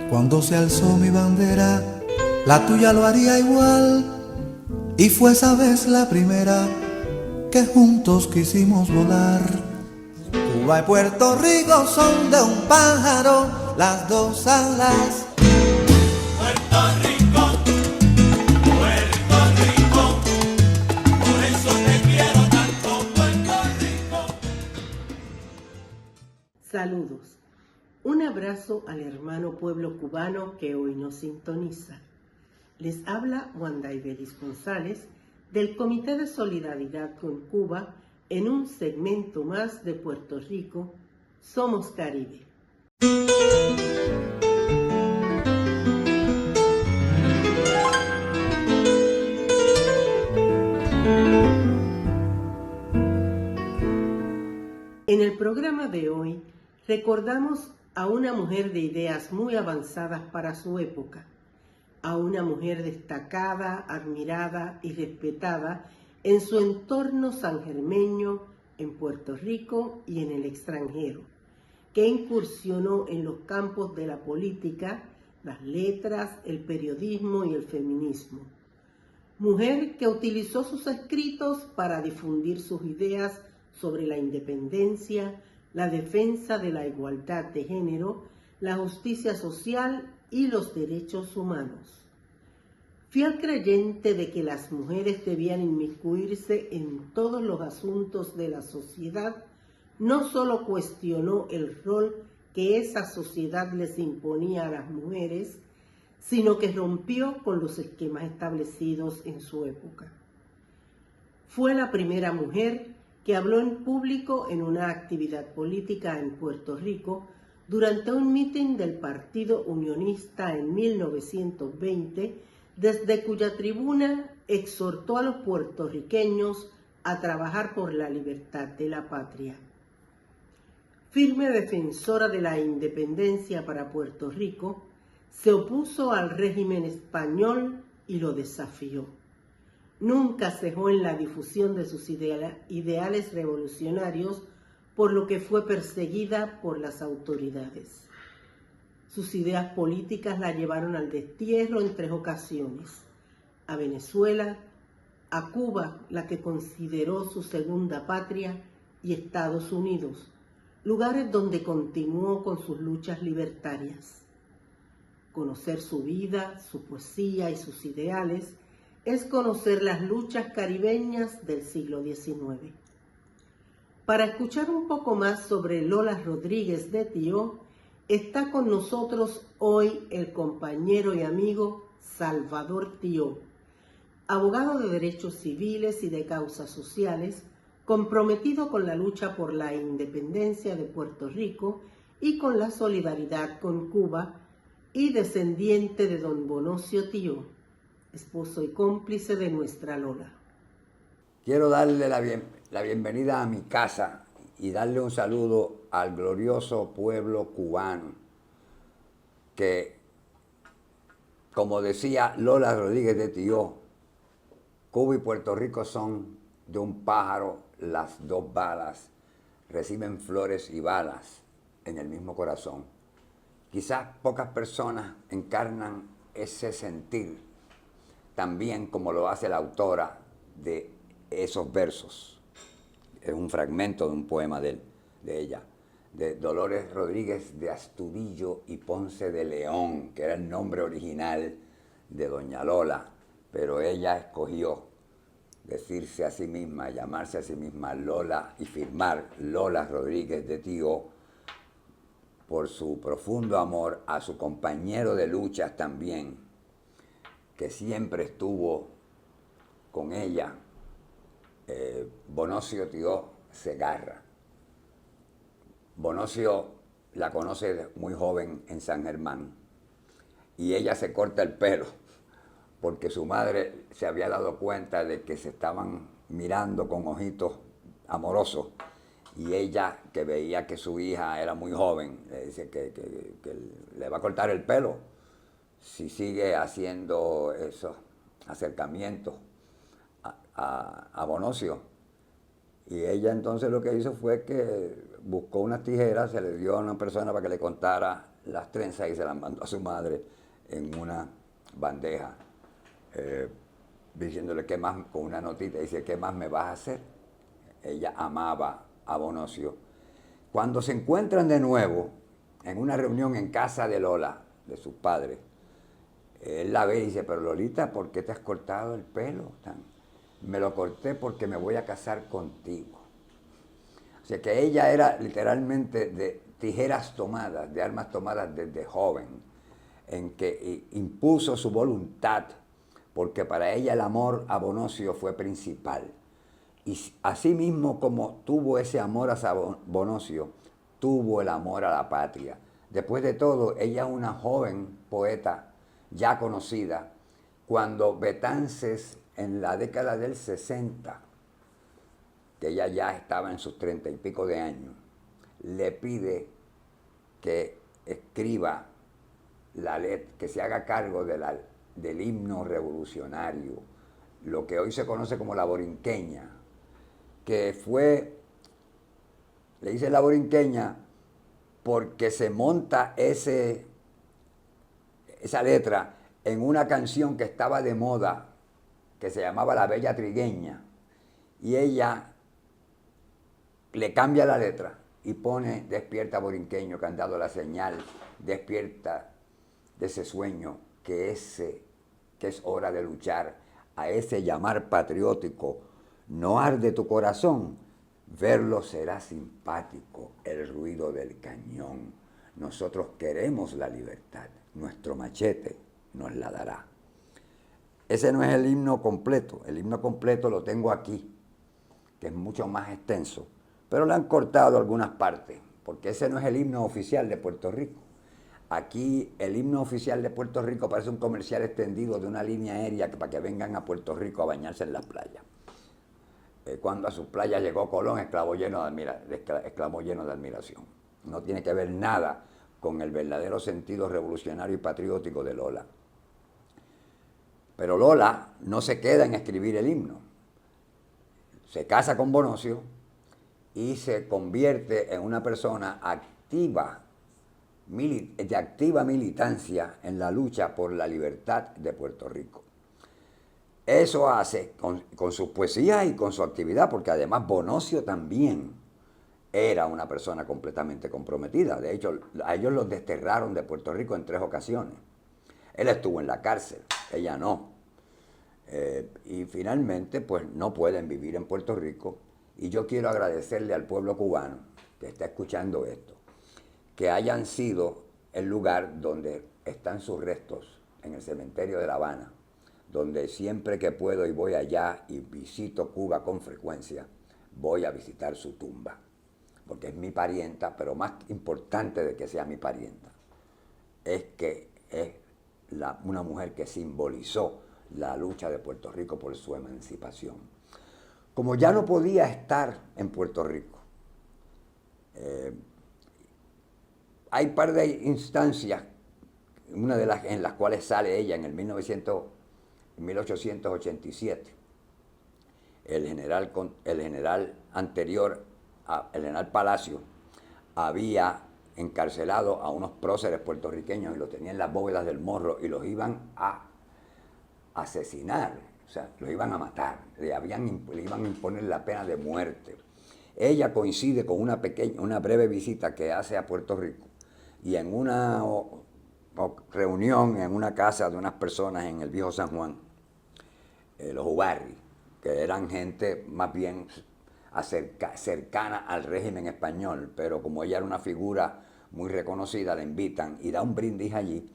Cuando se alzó mi bandera, la tuya lo haría igual. Y fue esa vez la primera que juntos quisimos volar. Cuba y Puerto Rico son de un pájaro las dos alas. Puerto Rico, por eso te quiero tanto, Puerto Rico. Saludos. Un abrazo al hermano pueblo cubano que hoy nos sintoniza. Les habla Wanda Ibelis González del Comité de Solidaridad con Cuba en un segmento más de Puerto Rico, Somos Caribe. En el programa de hoy recordamos a una mujer de ideas muy avanzadas para su época, a una mujer destacada, admirada y respetada en su entorno sanjermeño, en Puerto Rico y en el extranjero, que incursionó en los campos de la política, las letras, el periodismo y el feminismo. Mujer que utilizó sus escritos para difundir sus ideas sobre la independencia, la defensa de la igualdad de género, la justicia social y los derechos humanos. Fiel creyente de que las mujeres debían inmiscuirse en todos los asuntos de la sociedad, no solo cuestionó el rol que esa sociedad les imponía a las mujeres, sino que rompió con los esquemas establecidos en su época. Fue la primera mujer que habló en público en una actividad política en Puerto Rico durante un mitin del Partido Unionista en 1920, desde cuya tribuna exhortó a los puertorriqueños a trabajar por la libertad de la patria. Firme defensora de la independencia para Puerto Rico, se opuso al régimen español y lo desafió. Nunca cejó en la difusión de sus ideales revolucionarios, por lo que fue perseguida por las autoridades. Sus ideas políticas la llevaron al destierro en 3 ocasiones: a Venezuela, a Cuba, la que consideró su segunda patria, y Estados Unidos, lugares donde continuó con sus luchas libertarias. Conocer su vida, su poesía y sus ideales es conocer las luchas caribeñas del siglo XIX. Para escuchar un poco más sobre Lola Rodríguez de Tio, está con nosotros hoy el compañero y amigo Salvador Tio, abogado de derechos civiles y de causas sociales, comprometido con la lucha por la independencia de Puerto Rico y con la solidaridad con Cuba, y descendiente de don Bonocio Tio, esposo y cómplice de nuestra Lola. Quiero darle la bienvenida a mi casa y darle un saludo al glorioso pueblo cubano, que, como decía Lola Rodríguez de Tio, Cuba y Puerto Rico son de un pájaro las dos balas, reciben flores y balas en el mismo corazón. Quizás pocas personas encarnan ese sentir tan bien como lo hace la autora de esos versos. Es un fragmento de un poema de ella, de Dolores Rodríguez de Astudillo y Ponce de León, que era el nombre original de doña Lola, pero ella escogió decirse a sí misma, llamarse a sí misma Lola y firmar Lola Rodríguez de Tio, por su profundo amor a su compañero de luchas también, que siempre estuvo con ella, Bonocio Tio Segarra. Bonocio la conoce muy joven en San Germán y ella se corta el pelo porque su madre se había dado cuenta de que se estaban mirando con ojitos amorosos, y ella, que veía que su hija era muy joven, le dice que le va a cortar el pelo si sigue haciendo esos acercamientos a Bonocio. Y ella entonces lo que hizo fue que buscó unas tijeras, se le dio a una persona para que le cortara las trenzas y se las mandó a su madre en una bandeja, diciéndole qué más, con una notita, dice, ¿qué más me vas a hacer? Ella amaba a Bonocio. Cuando se encuentran de nuevo en una reunión en casa de Lola, de sus padres, él la ve y dice, pero Lolita, ¿por qué te has cortado el pelo? Me lo corté porque me voy a casar contigo. O sea que ella era literalmente de tijeras tomadas, de armas tomadas desde joven, en que impuso su voluntad, porque para ella el amor a Bonocio fue principal. Y así mismo como tuvo ese amor a Bonocio, tuvo el amor a la patria. Después de todo, ella es una joven poeta ya conocida, cuando Betances en la década del 60, que ella ya estaba en sus 30 y pico de años, le pide que escriba la letra, que se haga cargo del himno revolucionario, lo que hoy se conoce como la borinqueña, que fue, le dice la borinqueña porque se monta esa letra en una canción que estaba de moda, que se llamaba La Bella Trigueña, y ella le cambia la letra y pone despierta borinqueño, que han dado la señal, despierta de ese sueño, que es hora de luchar, a ese llamar patriótico, no arde tu corazón, verlo será simpático, el ruido del cañón. Nosotros queremos la libertad, nuestro machete nos la dará. Ese no es el himno completo lo tengo aquí, que es mucho más extenso, pero le han cortado algunas partes, porque ese no es el himno oficial de Puerto Rico. Aquí el himno oficial de Puerto Rico parece un comercial extendido de una línea aérea para que vengan a Puerto Rico a bañarse en las playas. Cuando a sus playas llegó Colón, exclamó lleno de admiración. No tiene que ver nada con el verdadero sentido revolucionario y patriótico de Lola. Pero Lola no se queda en escribir el himno. Se casa con Bonocio y se convierte en una persona activa, de activa militancia en la lucha por la libertad de Puerto Rico. Eso hace con sus poesías y con su actividad, porque además Bonocio también era una persona completamente comprometida. De hecho, a ellos los desterraron de Puerto Rico en 3 ocasiones. Él estuvo en la cárcel, ella no. Y finalmente, pues no pueden vivir en Puerto Rico. Y yo quiero agradecerle al pueblo cubano que está escuchando esto, que hayan sido el lugar donde están sus restos, en el cementerio de La Habana, donde siempre que puedo y voy allá y visito Cuba con frecuencia, voy a visitar su tumba, porque es mi parienta, pero más importante de que sea mi parienta, es que es una mujer que simbolizó la lucha de Puerto Rico por su emancipación. Como ya no podía estar en Puerto Rico, hay un par de instancias, una de las en las cuales sale ella en 1887. El general anterior, el general Palacio, había encarcelado a unos próceres puertorriqueños y los tenía en las bóvedas del Morro y los iban a asesinar, o sea, los iban a matar, le iban a imponer la pena de muerte. Ella coincide con una breve visita que hace a Puerto Rico y en una reunión en una casa de unas personas en el viejo San Juan, los Ubarri, que eran gente más bien cercana al régimen español, pero como ella era una figura muy reconocida, la invitan y da un brindis allí,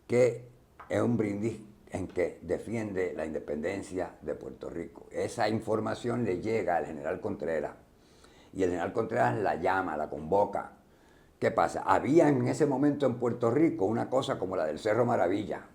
que es un brindis en que defiende la independencia de Puerto Rico. Esa información le llega al general Contreras, y el general Contreras la llama, la convoca. ¿Qué pasa? Había en ese momento en Puerto Rico una cosa como la del Cerro Maravilla.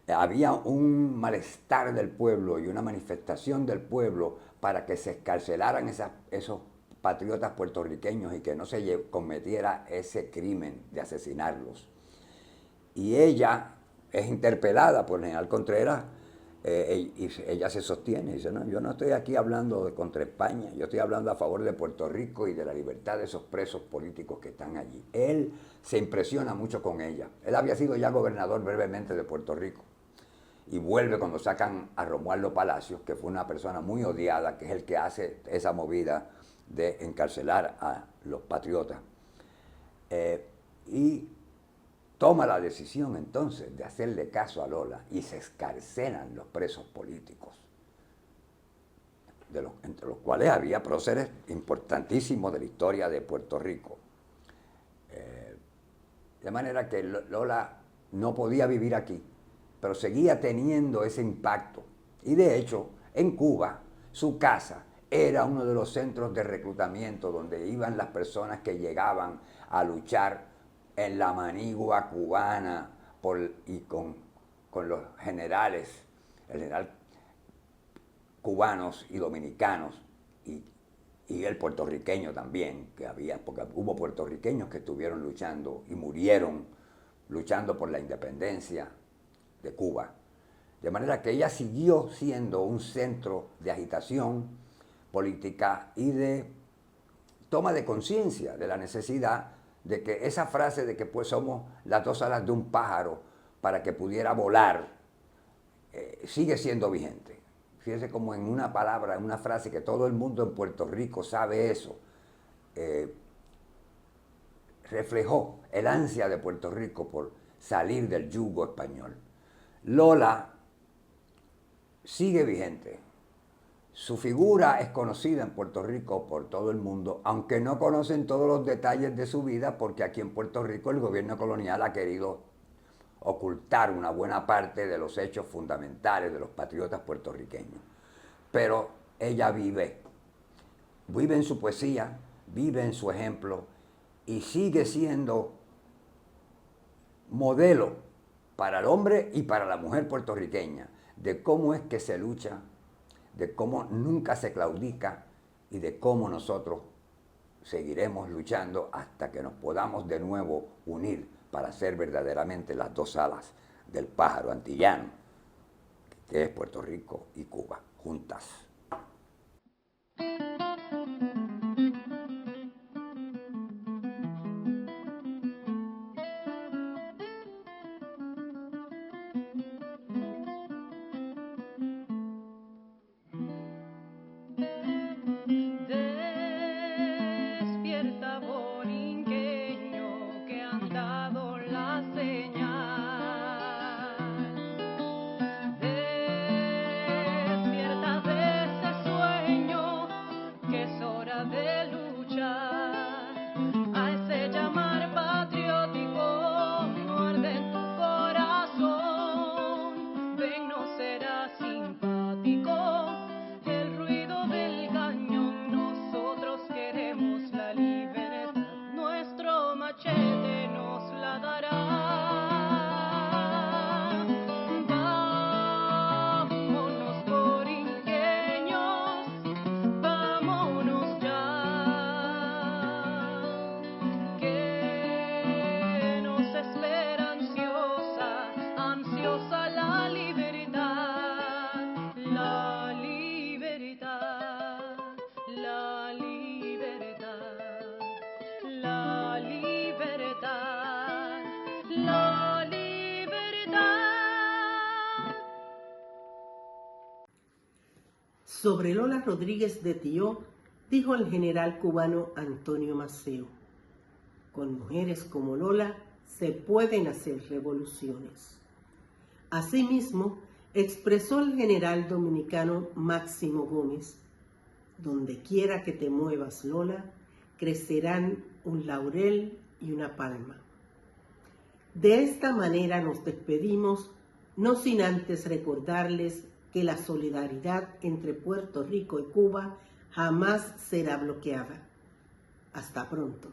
Había un malestar del pueblo y una manifestación del pueblo para que se excarcelaran esos patriotas puertorriqueños y que no se cometiera ese crimen de asesinarlos. Y ella es interpelada por el general Contreras Y ella se sostiene, dice, no, yo no estoy aquí hablando contra España, yo estoy hablando a favor de Puerto Rico y de la libertad de esos presos políticos que están allí. Él se impresiona mucho con ella. Él había sido ya gobernador brevemente de Puerto Rico y vuelve cuando sacan a Romualdo Palacios, que fue una persona muy odiada, que es el que hace esa movida de encarcelar a los patriotas. Y toma la decisión entonces de hacerle caso a Lola y se escarcelan los presos políticos, entre los cuales había próceres importantísimos de la historia de Puerto Rico. De manera que Lola no podía vivir aquí, pero seguía teniendo ese impacto. Y de hecho, en Cuba, su casa era uno de los centros de reclutamiento donde iban las personas que llegaban a luchar en la manigua cubana y con los generales, el general cubanos y dominicanos y el puertorriqueño también, que había, porque hubo puertorriqueños que estuvieron luchando y murieron luchando por la independencia de Cuba. De manera que ella siguió siendo un centro de agitación política y de toma de conciencia de la necesidad de que esa frase de que pues somos las dos alas de un pájaro para que pudiera volar, sigue siendo vigente. Fíjense como en una palabra, en una frase que todo el mundo en Puerto Rico sabe eso, reflejó el ansia de Puerto Rico por salir del yugo español. Lola sigue vigente. Su figura es conocida en Puerto Rico por todo el mundo, aunque no conocen todos los detalles de su vida, porque aquí en Puerto Rico el gobierno colonial ha querido ocultar una buena parte de los hechos fundamentales de los patriotas puertorriqueños. Pero ella vive en su poesía, vive en su ejemplo y sigue siendo modelo para el hombre y para la mujer puertorriqueña de cómo es que se lucha, de cómo nunca se claudica y de cómo nosotros seguiremos luchando hasta que nos podamos de nuevo unir para ser verdaderamente las dos alas del pájaro antillano, que es Puerto Rico y Cuba, juntas. Despierta, borinqueño, que han dado la señal. Despierta de ese sueño, que es hora de luchar. A ese llamar patriótico, muerde en tu corazón. Ven, no será simpático el ruido del cañón. Nosotros queremos la libertad, nuestro machete nos la dará. Vámonos, borinqueños, vámonos ya, que nos espera ansiosa la libertad, la libertad, la libertad, la libertad, la libertad. Sobre Lola Rodríguez de Tilló, dijo el general cubano Antonio Maceo: con mujeres como Lola se pueden hacer revoluciones. Asimismo, expresó el general dominicano Máximo Gómez: donde quiera que te muevas, Lola, crecerán un laurel y una palma. De esta manera nos despedimos, no sin antes recordarles que la solidaridad entre Puerto Rico y Cuba jamás será bloqueada. Hasta pronto.